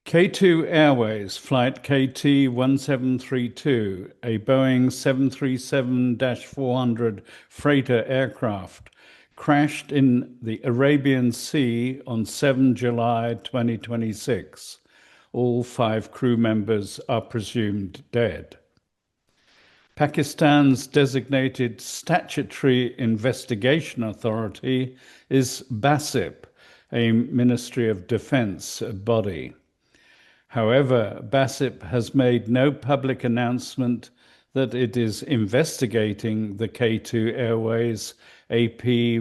K2 Airways Flight KT1732, a Boeing 737-400 freighter aircraft, crashed in the Arabian Sea on 7 July 2026. All 5 crew members are presumed dead. Pakistan's designated statutory investigation authority is BASIP, a Ministry of Defense body. However, BASIP has made no public announcement that it is investigating the K2 Airways AP-BOI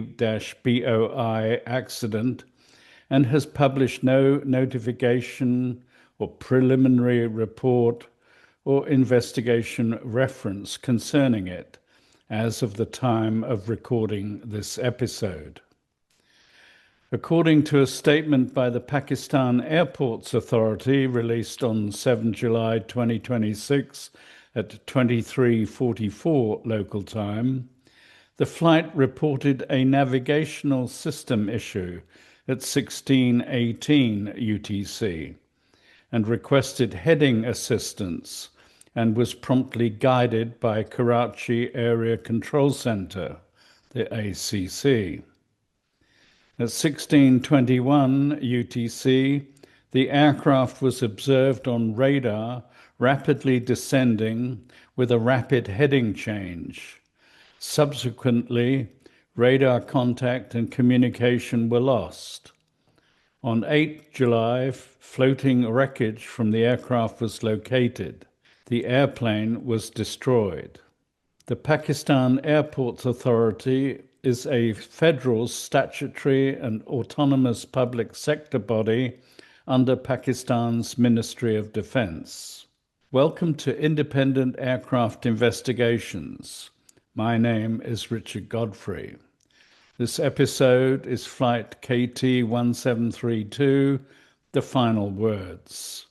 accident and has published no notification or preliminary report or investigation reference concerning it as of the time of recording this episode. According to a statement by the Pakistan Airports Authority released on 7 July 2026 at 23:44 local time, the flight reported a navigational system issue at 16:18 UTC and requested heading assistance and was promptly guided by Karachi Area Control Center, the ACC. At 16:21 UTC, the aircraft was observed on radar rapidly descending with a rapid heading change. Subsequently, radar contact and communication were lost. On 8 July, floating wreckage from the aircraft was located. The airplane was destroyed. The Pakistan Airports Authority is a federal, statutory and autonomous public sector body under Pakistan's Ministry of Defense. Welcome to Independent Aircraft Investigations. My name is Richard Godfrey. This episode is Flight KT1732, The Final Words.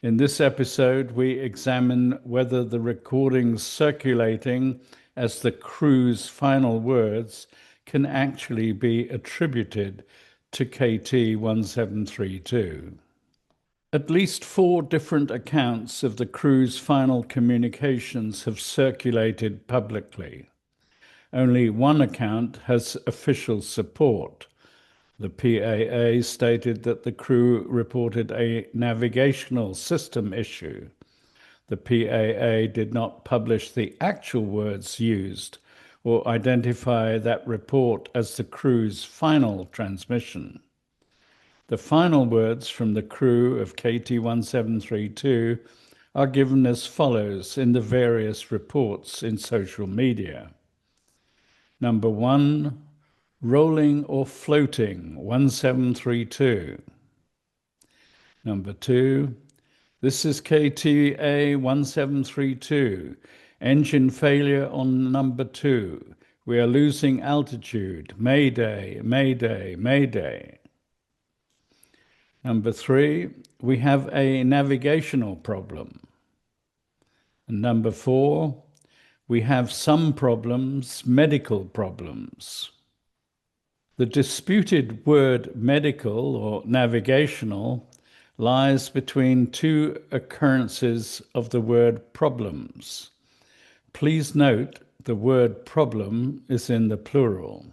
In this episode, we examine whether the recordings circulating as the crew's final words can actually be attributed to KT1732. At least 4 different accounts of the crew's final communications have circulated publicly. Only one account has official support. The PAA stated that the crew reported a navigational system issue. The PAA did not publish the actual words used or identify that report as the crew's final transmission. The final words from the crew of KT1732 are given as follows in the various reports in social media. Number 1, rolling or floating 1732. Number 2, this is KTA1732, engine failure on number 2. We are losing altitude, mayday, mayday, mayday. Number 3, we have a navigational problem. And number 4, we have some problems, medical problems. The disputed word medical or navigational lies between 2 occurrences of the word problems. Please note the word problem is in the plural.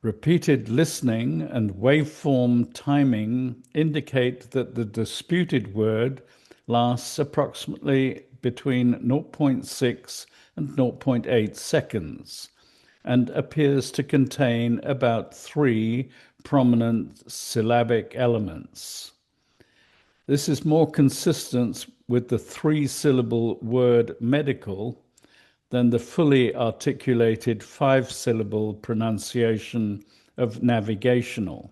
Repeated listening and waveform timing indicate that the disputed word lasts approximately between 0.6 and 0.8 seconds and appears to contain about 3 prominent syllabic elements. This is more consistent with the 3-syllable word medical than the fully articulated 5-syllable pronunciation of navigational.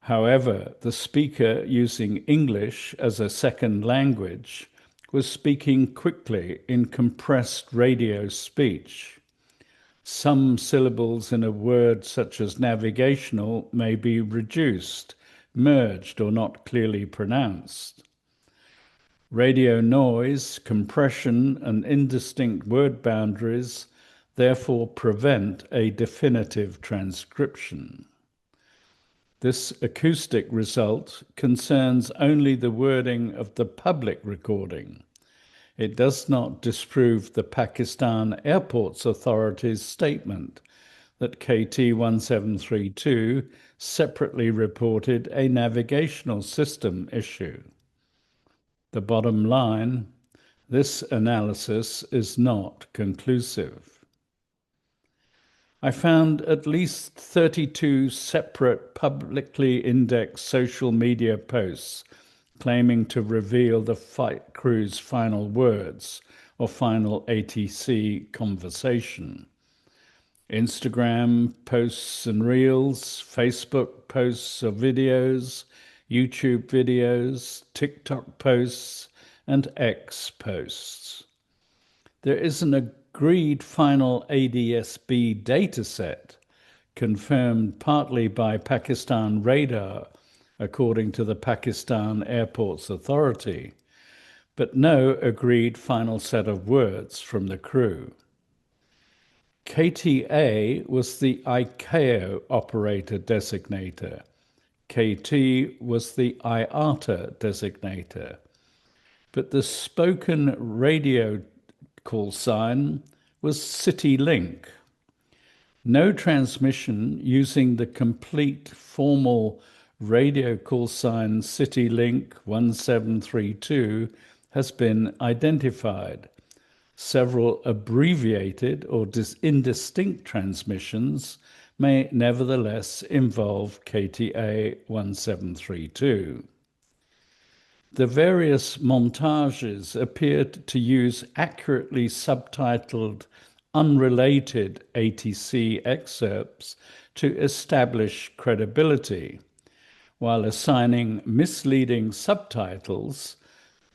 However, the speaker using English as a second language was speaking quickly in compressed radio speech. Some syllables in a word such as navigational may be reduced, merged, or not clearly pronounced. Radio noise, compression, and indistinct word boundaries therefore prevent a definitive transcription. This acoustic result concerns only the wording of the public recording. It does not disprove the Pakistan Airports Authority's statement that KT1732 separately reported a navigational system issue. The bottom line, this analysis is not conclusive. I found at least 32 separate publicly indexed social media posts claiming to reveal the flight crew's final words or final ATC conversation. Instagram posts and reels, Facebook posts or videos, YouTube videos, TikTok posts, and X posts. There is an agreed final ADS-B dataset confirmed partly by Pakistan radar, according to the Pakistan Airports Authority, but no agreed final set of words from the crew. KTA was the ICAO operator designator. KT was the IATA designator. But the spoken radio call sign was CityLink. No transmission using the complete formal radio call sign CityLink 1732 has been identified. Several abbreviated or indistinct transmissions may nevertheless involve KTA 1732. The various montages appeared to use accurately subtitled, unrelated ATC excerpts to establish credibility, while assigning misleading subtitles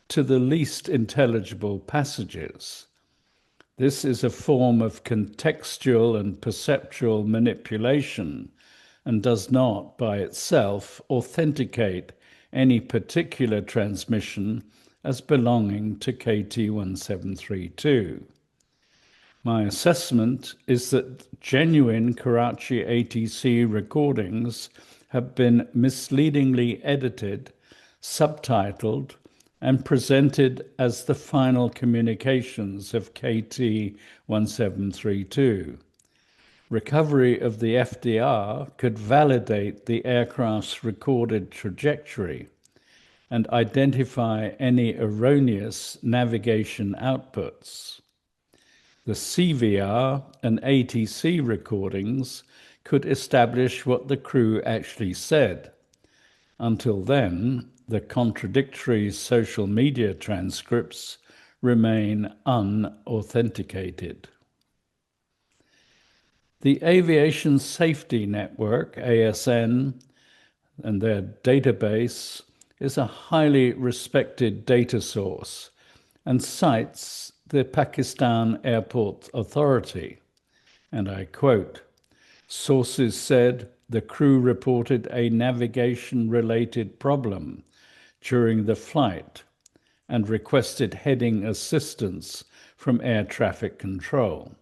to the least intelligible passages. This is a form of contextual and perceptual manipulation and does not, by itself, authenticate any particular transmission as belonging to KT1732. My assessment is that genuine Karachi ATC recordings have been misleadingly edited, subtitled, and presented as the final communications of KT1732. Recovery of the FDR could validate the aircraft's recorded trajectory and identify any erroneous navigation outputs. The CVR and ATC recordings could establish what the crew actually said. Until then, the contradictory social media transcripts remain unauthenticated. The Aviation Safety Network, ASN, and their database is a highly respected data source and cites the Pakistan Airport Authority. And I quote, "Sources said the crew reported a navigation-related problem during the flight and requested heading assistance from air traffic control."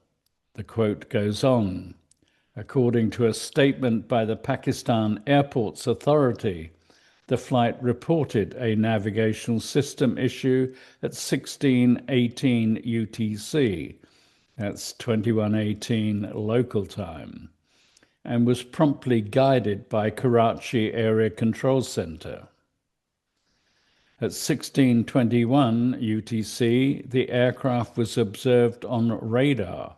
The quote goes on, "According to a statement by the Pakistan Airports Authority, the flight reported a navigational system issue at 16:18 UTC, that's 21:18 local time, and was promptly guided by Karachi Area Control Center. At 16:21 UTC, the aircraft was observed on radar,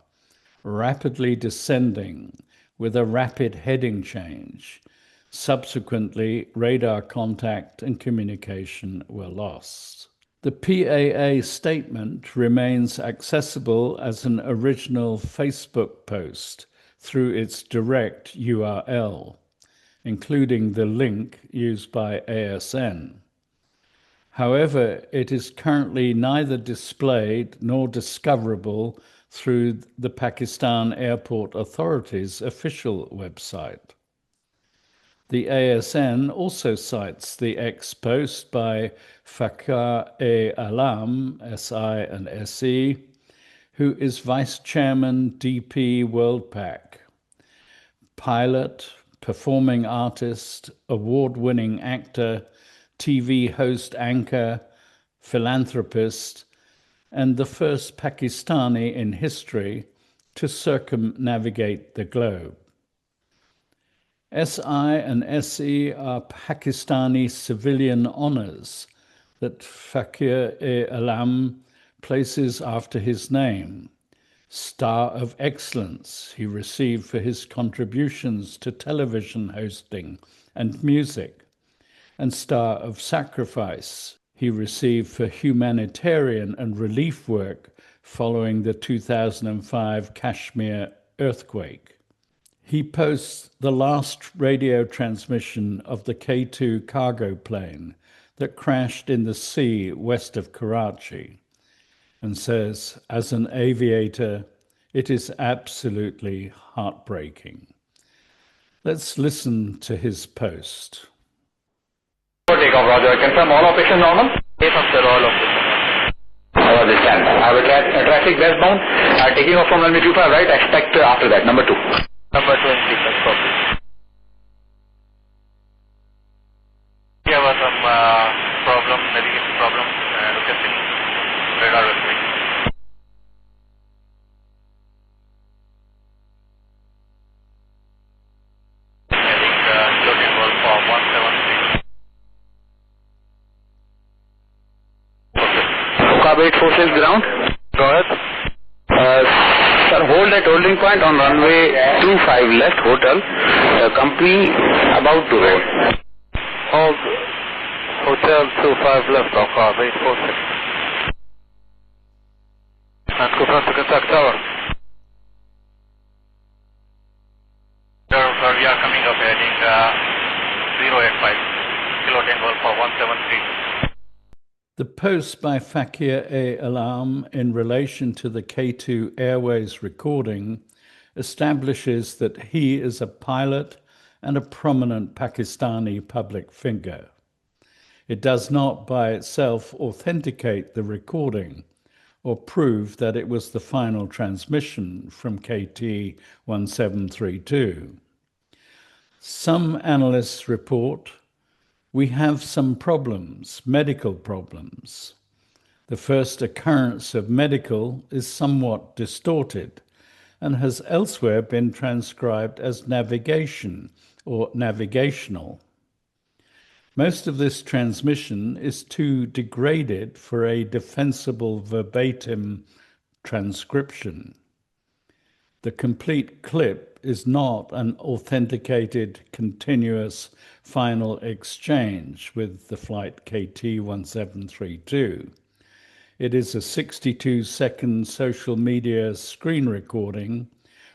rapidly descending with a rapid heading change. Subsequently, radar contact and communication were lost." The PAA statement remains accessible as an original Facebook post through its direct URL, including the link used by ASN. However, it is currently neither displayed nor discoverable through the Pakistan Airport Authority's official website. The ASN also cites the X post by Fakhar-e-Alam, SI and SE, who is Vice Chairman DP Worldpac, pilot, performing artist, award-winning actor, TV host anchor, philanthropist, and the first Pakistani in history to circumnavigate the globe. SI and SE are Pakistani civilian honors that Fakir-e-Alam places after his name. Star of Excellence he received for his contributions to television hosting and music, and Star of Sacrifice he received for humanitarian and relief work following the 2005 Kashmir earthquake. He posts the last radio transmission of the K2 cargo plane that crashed in the sea west of Karachi and says, as an aviator, it is absolutely heartbreaking. Let's listen to his post. Takeoff, Roger. Confirm all operations normal? Yes, sir, all operations. I understand. I have a traffic westbound. Taking off from runway 25 right. Expect after that. Number 2. Number 2 in sequence, copy. There was some problem, navigation problem, acoustic radar referring. I think floating was for 173. Carbate forces ground. Go ahead. Sir, hold at holding point on runway 25 left, hotel. Company about to roll. Hold hotel 25 left on carbate forces. And confirm to contact tower. Sir, we are coming up heading 085. Kilo Tango for 173. The post by Fakir-e-Alam in relation to the K2 Airways recording establishes that he is a pilot and a prominent Pakistani public figure. It does not by itself authenticate the recording or prove that it was the final transmission from KT1732. Some analysts report we have some problems, medical problems. The first occurrence of medical is somewhat distorted and has elsewhere been transcribed as navigation or navigational. Most of this transmission is too degraded for a defensible verbatim transcription. The complete clip is not an authenticated continuous final exchange with the flight KT1732. It is a 62-second social media screen recording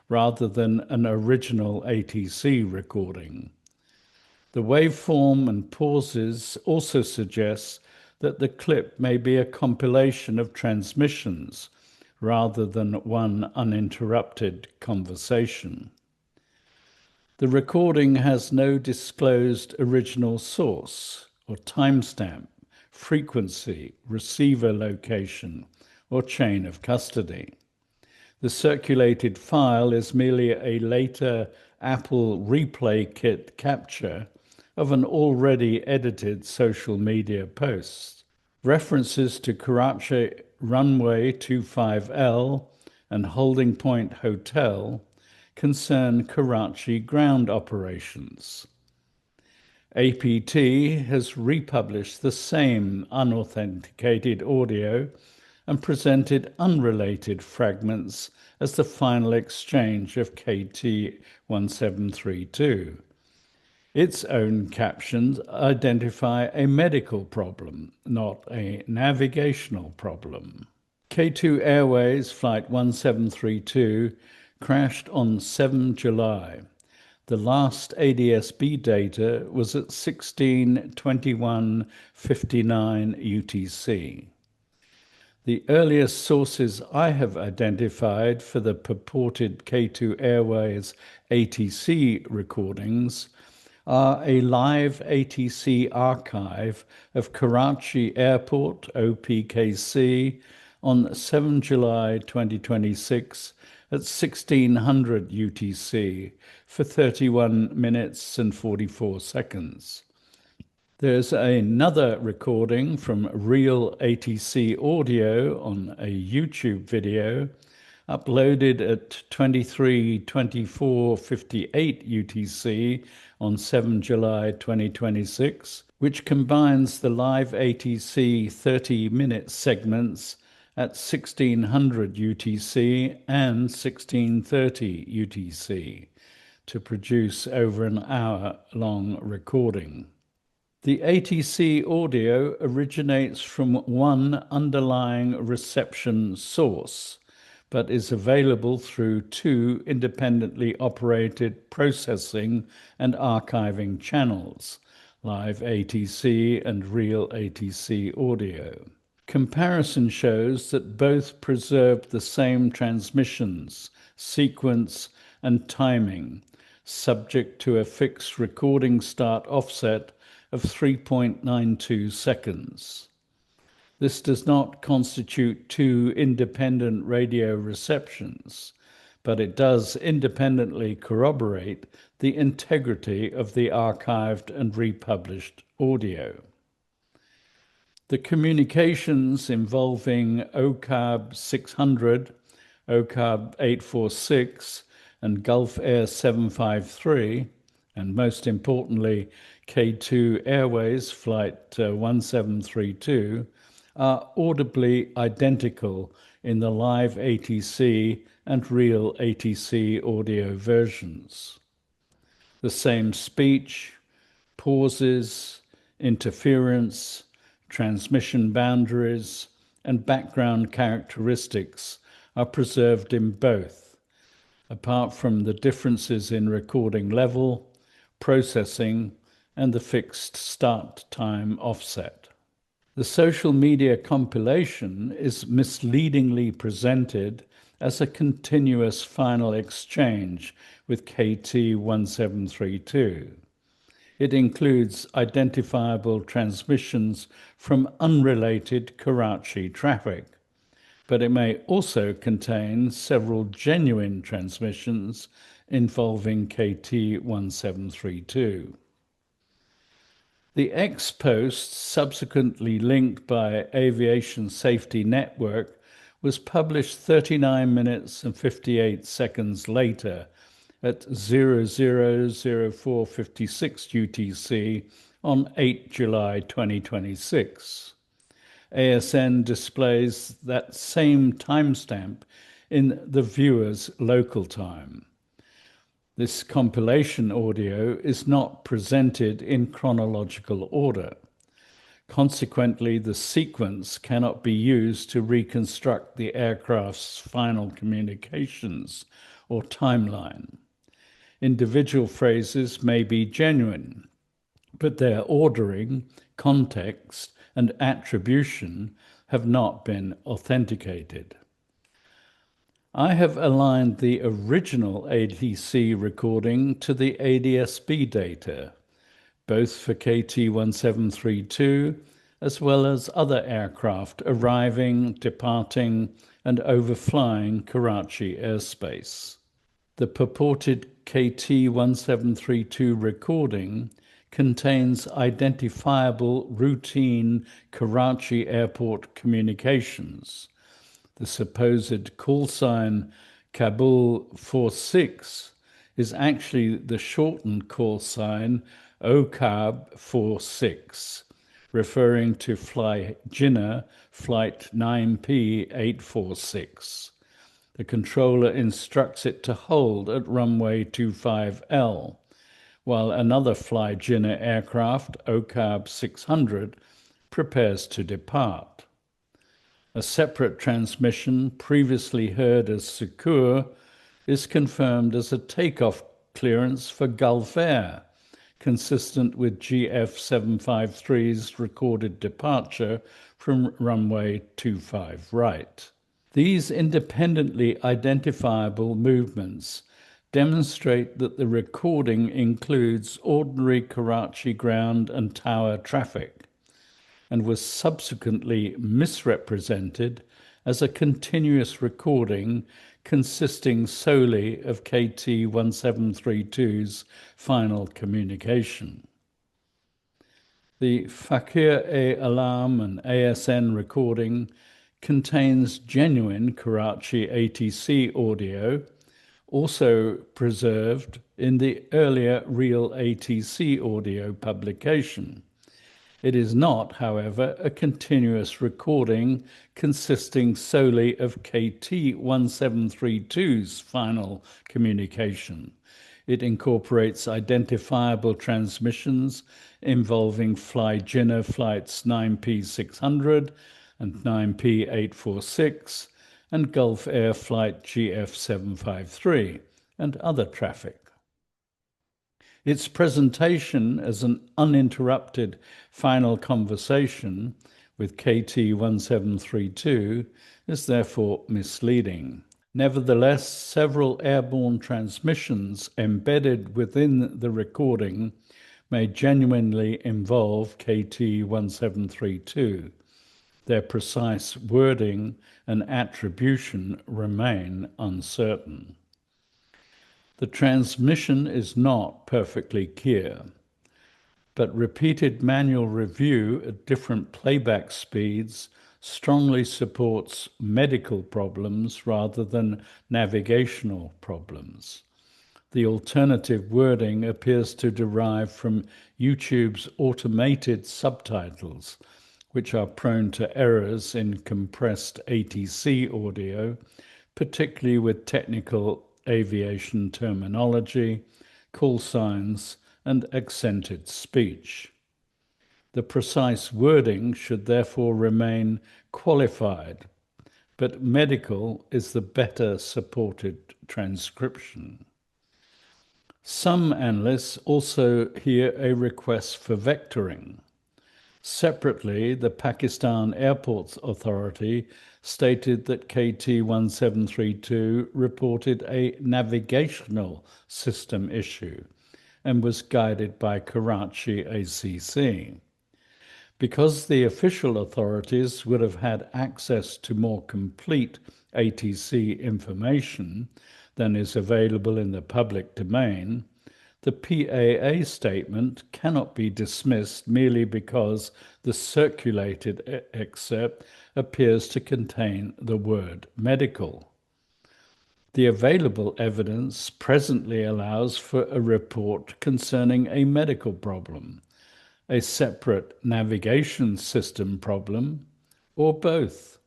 rather than an original ATC recording. The waveform and pauses also suggest that the clip may be a compilation of transmissions rather than one uninterrupted conversation. The recording has no disclosed original source or timestamp, frequency, receiver location, or chain of custody. The circulated file is merely a later Apple Replay Kit capture of an already edited social media post. References to Karachi runway 25L and holding point hotel concern Karachi ground operations. APT has republished the same unauthenticated audio and presented unrelated fragments as the final exchange of KT1732. Its own captions identify a medical problem, not a navigational problem. K2 Airways Flight 1732 crashed on 7 July. The last ADS-B data was at 16:21:59 UTC. The earliest sources I have identified for the purported K2 Airways ATC recordings are a live ATC archive of Karachi Airport, OPKC, on 7 July 2026 at 1600 UTC for 31 minutes and 44 seconds. There's another recording from real ATC audio on a YouTube video uploaded at 23:24:58 UTC on 7 July 2026, which combines the live ATC 30-minute segments at 1600 UTC and 1630 UTC to produce over an hour-long recording. The ATC audio originates from one underlying reception source, but is available through two independently operated processing and archiving channels, live ATC and real ATC audio. Comparison shows that both preserved the same transmissions, sequence, and timing, subject to a fixed recording start offset of 3.92 seconds. This does not constitute two independent radio receptions, but it does independently corroborate the integrity of the archived and republished audio. The communications involving OCAB 600, OCAB 846, and Gulf Air 753, and most importantly, K2 Airways Flight 1732, are audibly identical in the live ATC and real ATC audio versions. The same speech, pauses, interference, transmission boundaries, and background characteristics are preserved in both, apart from the differences in recording level, processing, and the fixed start time offset. The social media compilation is misleadingly presented as a continuous final exchange with KT1732. It includes identifiable transmissions from unrelated Karachi traffic, but it may also contain several genuine transmissions involving KT1732. The ex-post, subsequently linked by Aviation Safety Network, was published 39 minutes and 58 seconds later at 00:04:56 UTC on 8 July 2026. ASN displays that same timestamp in the viewer's local time. This compilation audio is not presented in chronological order. Consequently, the sequence cannot be used to reconstruct the aircraft's final communications or timeline. Individual phrases may be genuine, but their ordering, context, and attribution have not been authenticated. I have aligned the original ATC recording to the ADS-B data, both for KT1732 as well as other aircraft arriving, departing, and overflying Karachi airspace. The purported KT1732 recording contains identifiable routine Karachi airport communications. The supposed call sign Kabul 46 is actually the shortened call sign OCAB 46, referring to Fly Jinnah Flight 9P 846. The controller instructs it to hold at runway 25L, while another Fly Jinnah aircraft, OCAB 600, prepares to depart. A separate transmission, previously heard as Secure, is confirmed as a takeoff clearance for Gulf Air, consistent with GF753's recorded departure from runway 25 right. These independently identifiable movements demonstrate that the recording includes ordinary Karachi ground and tower traffic, and was subsequently misrepresented as a continuous recording consisting solely of KT1732's final communication. The Fakir-e-Alam and ASN recording contains genuine Karachi ATC audio, also preserved in the earlier Real ATC audio publication. It is not, however, a continuous recording consisting solely of KT1732's final communication. It incorporates identifiable transmissions involving Fly Jinnah flights 9P600 and 9P846 and Gulf Air Flight GF753 and other traffic. Its presentation as an uninterrupted final conversation with KT1732 is therefore misleading. Nevertheless, several airborne transmissions embedded within the recording may genuinely involve KT1732. Their precise wording and attribution remain uncertain. The transmission is not perfectly clear, but repeated manual review at different playback speeds strongly supports medical problems rather than navigational problems. The alternative wording appears to derive from YouTube's automated subtitles, which are prone to errors in compressed ATC audio, particularly with technical aviation terminology, call signs, and accented speech. The precise wording should therefore remain qualified, but medical is the better supported transcription. Some analysts also hear a request for vectoring. Separately, the Pakistan Airports Authority stated that KT1732 reported a navigational system issue and was guided by Karachi ACC. Because the official authorities would have had access to more complete ATC information than is available in the public domain, the PAA statement cannot be dismissed merely because the circulated excerpt appears to contain the word medical. The available evidence presently allows for a report concerning a medical problem, a separate navigation system problem, or both.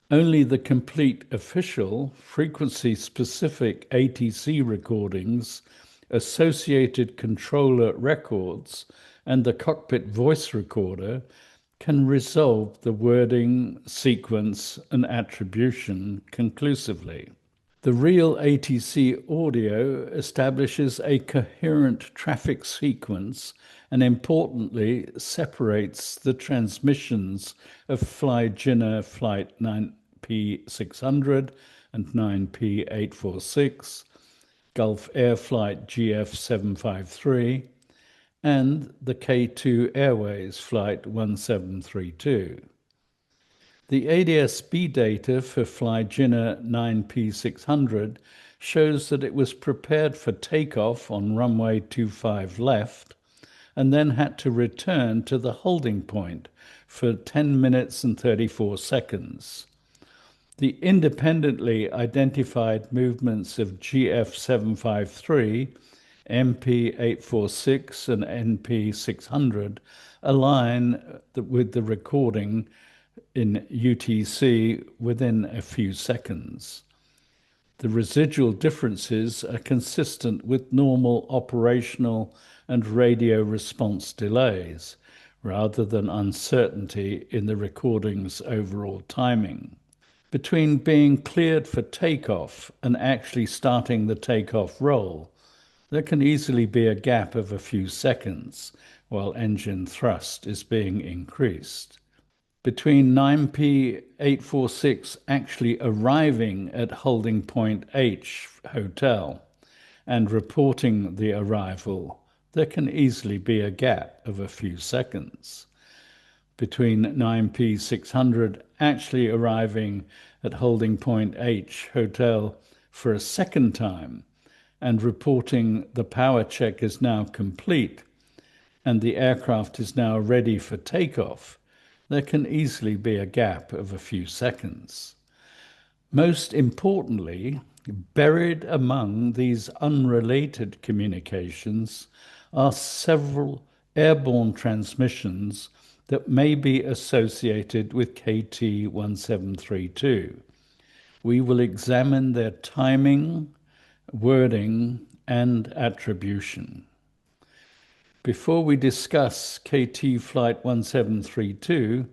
Only the complete official, frequency-specific ATC recordings, associated controller records, and the cockpit voice recorder can resolve the wording, sequence, and attribution conclusively. The Real ATC audio establishes a coherent traffic sequence and importantly separates the transmissions of Fly Jinnah Flight 9P600 and 9P846, Gulf Air Flight GF753, and the K2 Airways Flight 1732. The ADS-B data for Fly Jinnah 9P600 shows that it was prepared for takeoff on runway 25 left and then had to return to the holding point for 10 minutes and 34 seconds. The independently identified movements of GF753, MP846, and NP600 align with the recording in UTC within a few seconds. The residual differences are consistent with normal operational and radio response delays, rather than uncertainty in the recording's overall timing. Between being cleared for takeoff and actually starting the takeoff roll, there can easily be a gap of a few seconds while engine thrust is being increased. Between 9P846 actually arriving at holding point H hotel and reporting the arrival, there can easily be a gap of a few seconds. Between 9P600 actually arriving at holding point H hotel for a second time and reporting the power check is now complete and the aircraft is now ready for takeoff, there can easily be a gap of a few seconds. Most importantly, buried among these unrelated communications are several airborne transmissions that may be associated with KT1732. We will examine their timing, wording, and attribution. Before we discuss KT Flight 1732,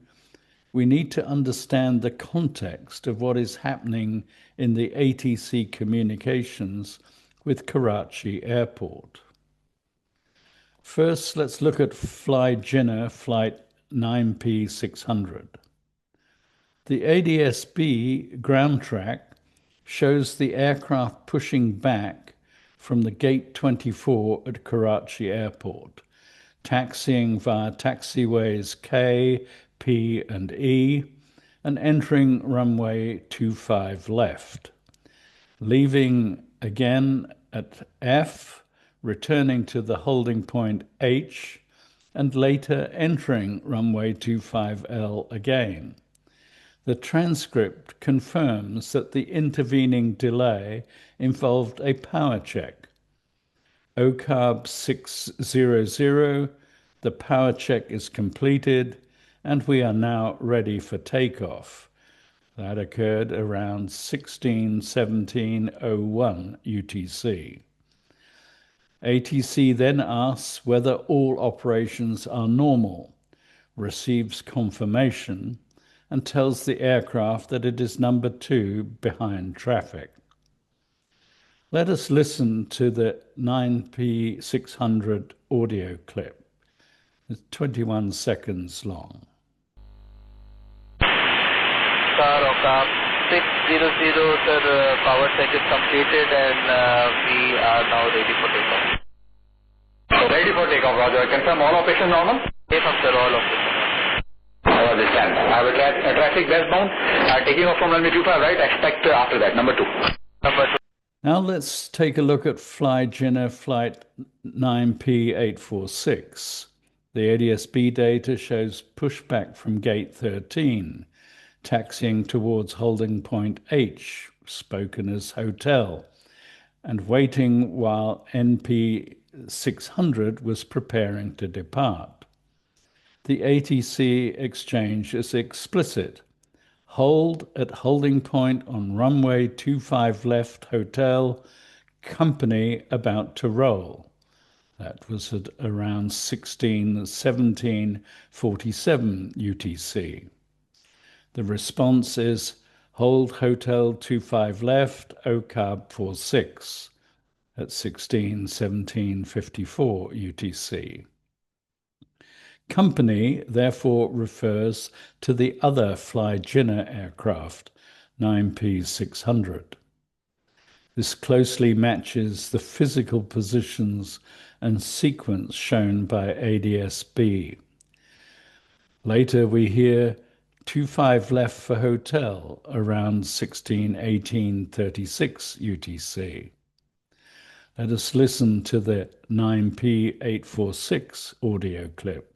we need to understand the context of what is happening in the ATC communications with Karachi Airport. First, let's look at Fly Jinnah Flight 9P600. The ADS-B ground track shows the aircraft pushing back from the Gate 24 at Karachi Airport, taxiing via taxiways K, P, and E, and entering runway 25 left, leaving again at F, returning to the holding point H, and later entering runway 25L again. The transcript confirms that the intervening delay involved a power check. OCAB 600, the power check is completed, and we are now ready for takeoff. That occurred around 16:17:01 UTC. ATC then asks whether all operations are normal, receives confirmation, and tells the aircraft that it is number 2 behind traffic. Let us listen to the 9P600 audio clip. It's 21 seconds long. Sir, OCAB 600, sir, power check is completed and we are now ready for takeoff. Ready for takeoff, Roger. Confirm all operations normal? Yes, sir, all operations. I understand. I have a traffic westbound, taking off from runway 25 right, expect after that, number 2. Number 2. Now let's take a look at Fly Jinnah Flight 9P846. The ADS-B data shows pushback from Gate 13, taxiing towards holding point H, spoken as hotel, and waiting while NP600 was preparing to depart. The ATC exchange is explicit. Hold at holding point on runway 25 left hotel, company about to roll. That was at around 16:17:47 UTC. The response is hold hotel 25 left, OCAB 46 at 16:17:54 UTC. Company therefore refers to the other Fly Jinnah aircraft, 9P600. This closely matches the physical positions and sequence shown by ADS-B. Later we hear 25 left for hotel around 16:18:36 UTC. Let us listen to the 9P846 audio clip.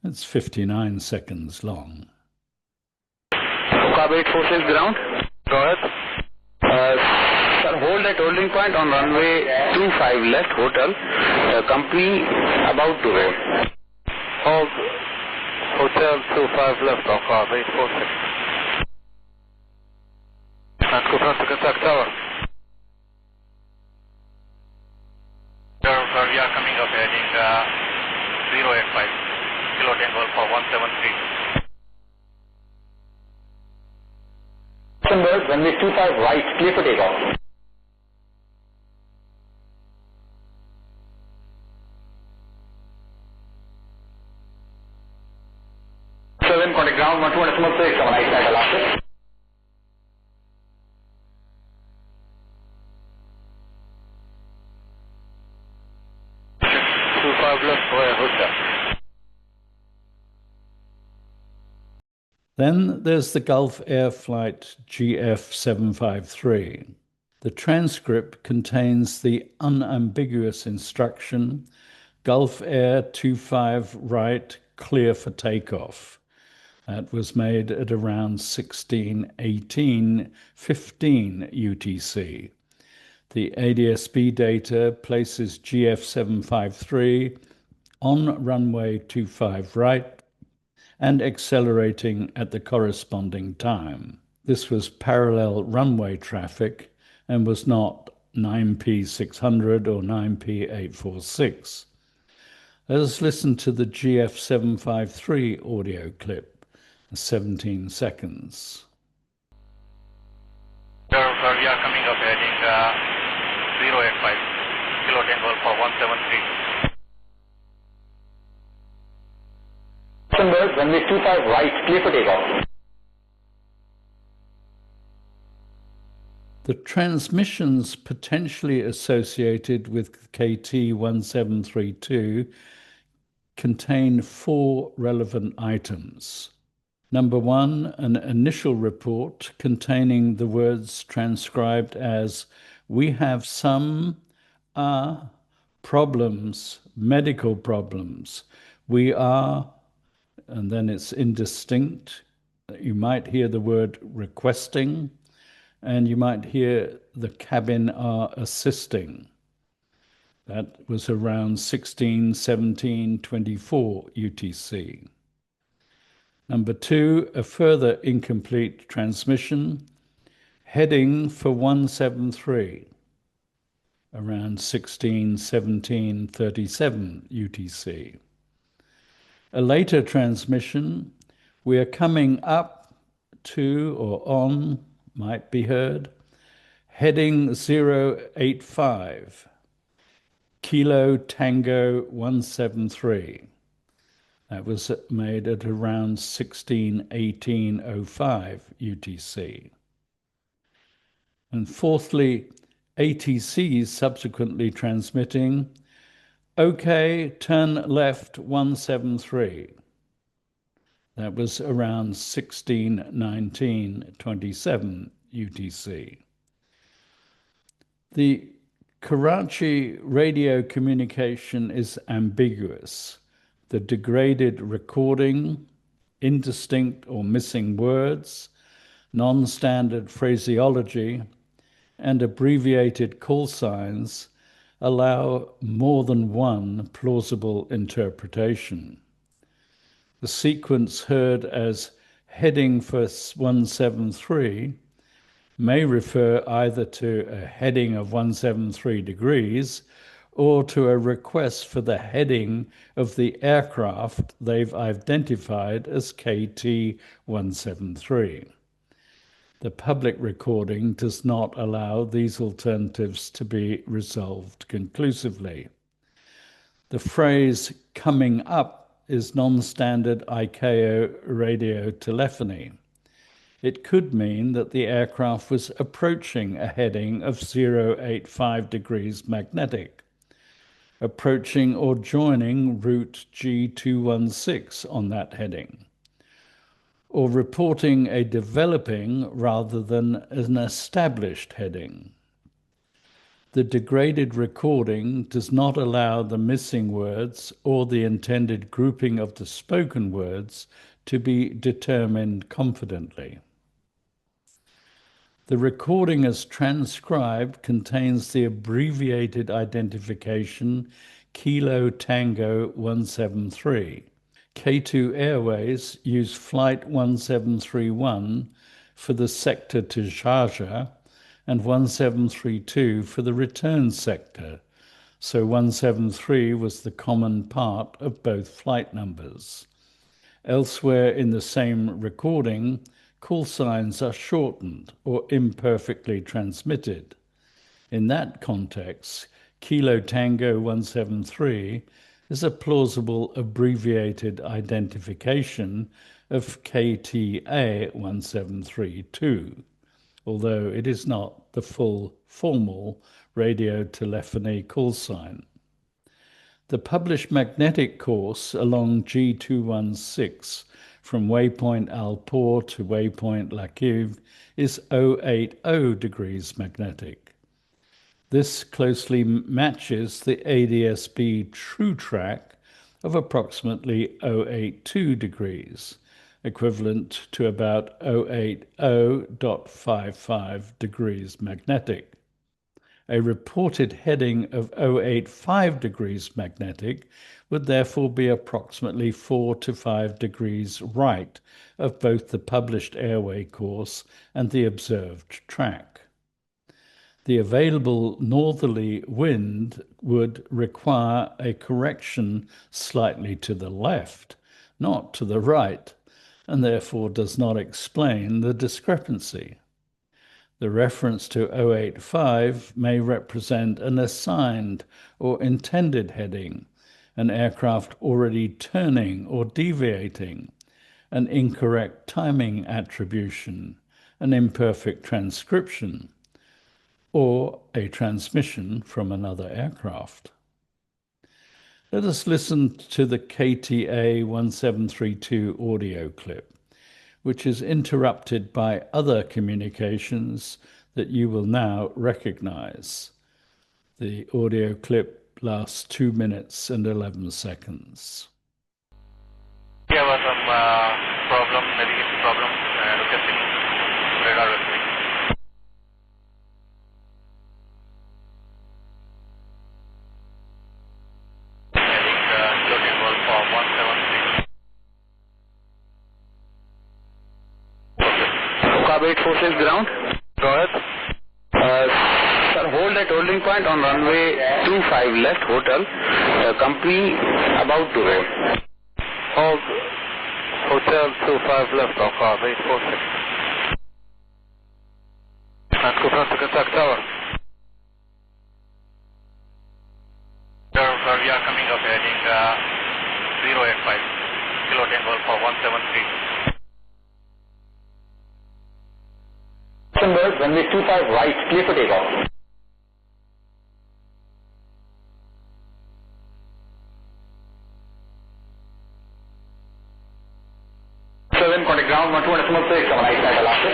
It's 59 seconds long. OCAB 846 ground. Go ahead. Sir, hold at holding point on runway 25 left hotel. Company about to roll. Hold hotel 25 left, OCAB 846. And Contextual tower. Sir, we are coming up heading 085. Kilo Tango Alpha 173. Runway 25 right, clear for takeoff. Contact ground 12.6 on right side Alaska. Left, hotel. Then there's the Gulf Air Flight GF753. The transcript contains the unambiguous instruction, Gulf Air 25 right, clear for takeoff. That was made at around 16:18:15 UTC. The ADS-B data places GF753 on runway 25 right and accelerating at the corresponding time. This was parallel runway traffic and was not 9P600 or 9P846. Let us listen to the GF753 audio clip, 17 seconds. Sir, we are coming up heading 085, Kilo Tango for 173. Runway 25 right, clear for takeoff. The transmissions potentially associated with KT1732 contain 4 relevant items. Number 1, an initial report containing the words transcribed as, "We have some problems, medical problems. We are," and then it's indistinct. You might hear the word requesting, and you might hear the cabin are assisting. That was around 16:17:24 UTC. Number 2, a further incomplete transmission, heading for 173, around 16:17:37 UTC. A later transmission, we are coming up to or on, might be heard, heading 085, Kilo Tango 173. That was made at around 16:18:05 UTC. And fourthly, ATCs subsequently transmitting, "OK, turn left 173. That was around 16:19:27 UTC. The Karachi radio communication is ambiguous. The degraded recording, indistinct or missing words, non-standard phraseology, and abbreviated call signs allow more than one plausible interpretation. The sequence heard as heading for 173 may refer either to a heading of 173 degrees or to a request for the heading of the aircraft they've identified as KT-173. The public recording does not allow these alternatives to be resolved conclusively. The phrase "coming up" is non-standard ICAO radio telephony. It could mean that the aircraft was approaching a heading of 085 degrees magnetic, approaching or joining route G216 on that heading, or reporting a developing rather than an established heading. The degraded recording does not allow the missing words or the intended grouping of the spoken words to be determined confidently. The recording as transcribed contains the abbreviated identification Kilo Tango 173. K2 Airways used Flight 1731 for the sector to Sharjah and 1732 for the return sector, so 173 was the common part of both flight numbers. Elsewhere in the same recording, call signs are shortened or imperfectly transmitted. In that context, Kilo Tango 173 is a plausible abbreviated identification of KTA 1732, although it is not the full formal radio telephony call sign. The published magnetic course along G216 from waypoint Alport to waypoint Lakiv is 080 degrees magnetic. This closely matches the ADS-B true track of approximately 082 degrees, equivalent to about 080.55 degrees magnetic. A reported heading of 085 degrees magnetic would therefore be approximately 4 to 5 degrees right of both the published airway course and the observed track. The available northerly wind would require a correction slightly to the left, not to the right, and therefore does not explain the discrepancy. The reference to 085 may represent an assigned or intended heading, an aircraft already turning or deviating, an incorrect timing attribution, an imperfect transcription, or a transmission from another aircraft. Let us listen to the KTA1732 audio clip, which is interrupted by other communications that you will now recognize. The audio clip lasts 2 minutes and 11 seconds. There was some problem, navigation problem, locating radar recording. Wait forces ground. Go ahead. Sir, hold at holding point on runway 25 left, hotel. Company about to roll. Hold hotel 25 left, wait forces. And conference to contact tower. Sir, we are coming up heading 085. Kilo Tango for 173. Runway 25 right, clear for takeoff. Contact ground 12.6 on right side Alaska.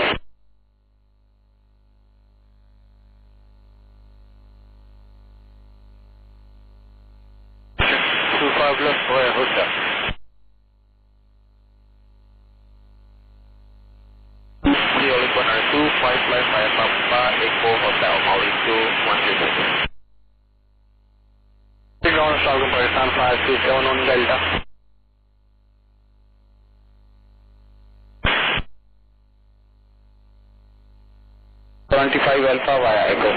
Left for hotel. Flight by Papa Echo Hotel, Maui 2 1 ground Southern Pakistan 527 on Delta. Alpha via Echo.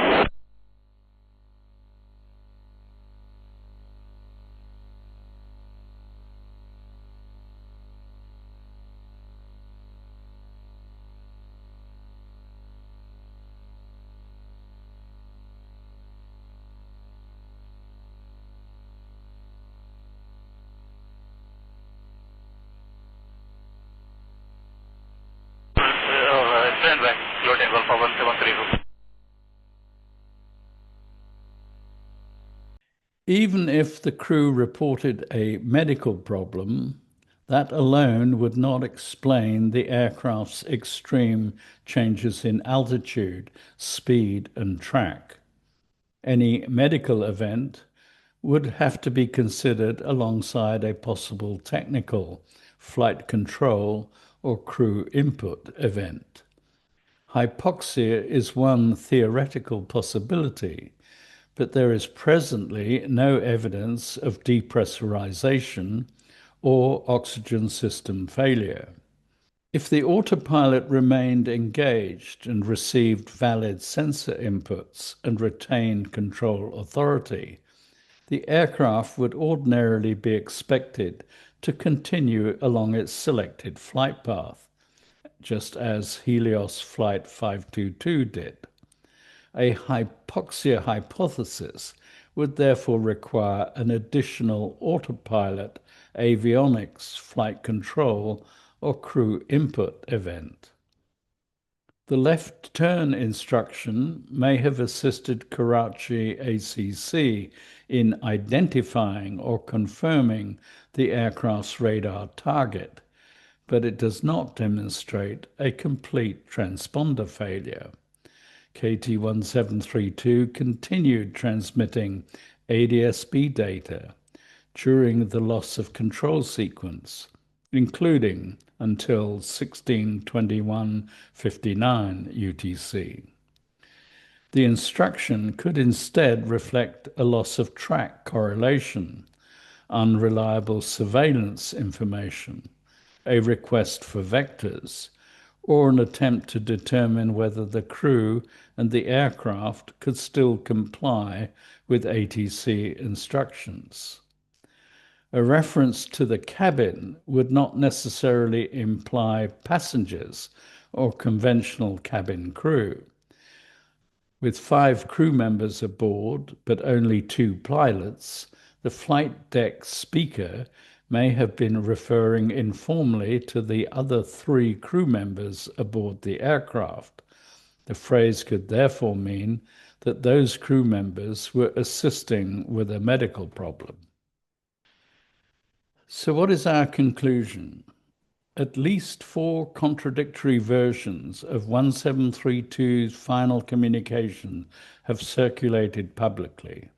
Even if the crew reported a medical problem, that alone would not explain the aircraft's extreme changes in altitude, speed, and track. Any medical event would have to be considered alongside a possible technical, flight control, or crew input event. Hypoxia is one theoretical possibility, but there is presently no evidence of depressurization or oxygen system failure. If the autopilot remained engaged and received valid sensor inputs and retained control authority, the aircraft would ordinarily be expected to continue along its selected flight path, just as Helios Flight 522 did. A hypoxia hypothesis would therefore require an additional autopilot, avionics, flight control, or crew input event. The left turn instruction may have assisted Karachi ACC in identifying or confirming the aircraft's radar target, but it does not demonstrate a complete transponder failure. KT1732 continued transmitting ADS-B data during the loss of control sequence, including until 16:21:59 UTC. The instruction could instead reflect a loss of track correlation, unreliable surveillance information, a request for vectors, or an attempt to determine whether the crew and the aircraft could still comply with ATC instructions. A reference to the cabin would not necessarily imply passengers or conventional cabin crew. With 5 crew members aboard, but only 2 pilots, the flight deck speaker may have been referring informally to the other 3 crew members aboard the aircraft. The phrase could therefore mean that those crew members were assisting with a medical problem. So what is our conclusion? At least 4 contradictory versions of 1732's final communication have circulated publicly.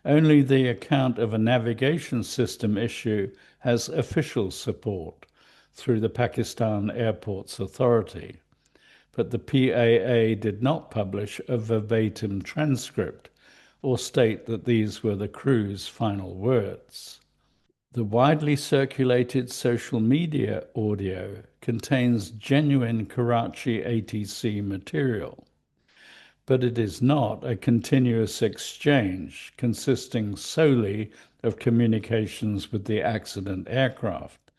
Only the account of a navigation system issue has official support through the Pakistan Airports Authority, but the PAA did not publish a verbatim transcript or state that these were the crew's final words. The widely circulated social media audio contains genuine Karachi ATC material, but it is not a continuous exchange consisting solely of communications with the accident aircraft.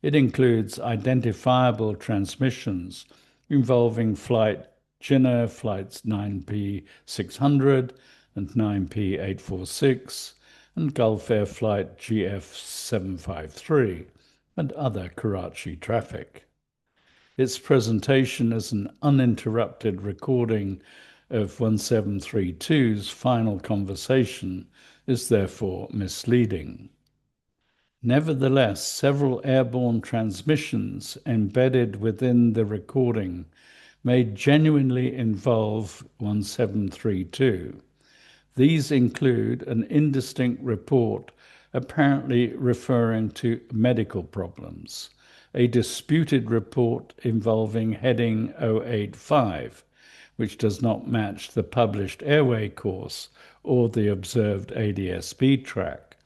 It includes identifiable transmissions involving flight Jinnah flights 9P600 and 9P846, and Gulf Air Flight GF753, and other Karachi traffic. Its presentation as an uninterrupted recording of 1732's final conversation is therefore misleading. Nevertheless, several airborne transmissions embedded within the recording may genuinely involve 1732. These include an indistinct report apparently referring to medical problems, a disputed report involving heading 085, which does not match the published airway course or the observed ADS-B track,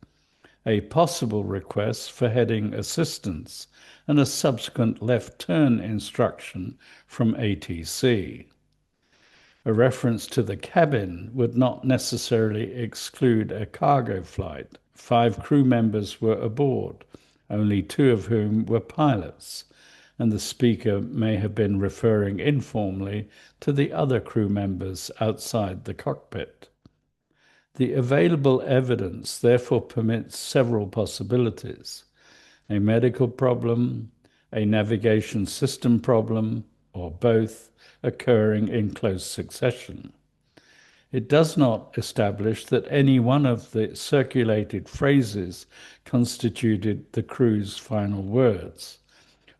a possible request for heading assistance, and a subsequent left turn instruction from ATC. A reference to the cabin would not necessarily exclude a cargo flight. 5 crew members were aboard, only 2 of whom were pilots, and the speaker may have been referring informally to the other crew members outside the cockpit. The available evidence therefore permits several possibilities: a medical problem, a navigation system problem, or both, occurring in close succession. It does not establish that any one of the circulated phrases constituted the crew's final words.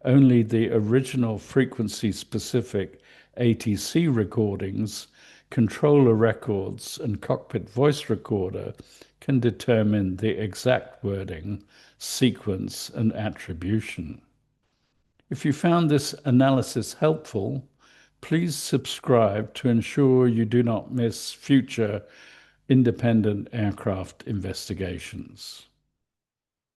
Only the original frequency-specific ATC recordings, controller records, and cockpit voice recorder can determine the exact wording, sequence, and attribution. If you found this analysis helpful, please subscribe to ensure you do not miss future independent aircraft investigations.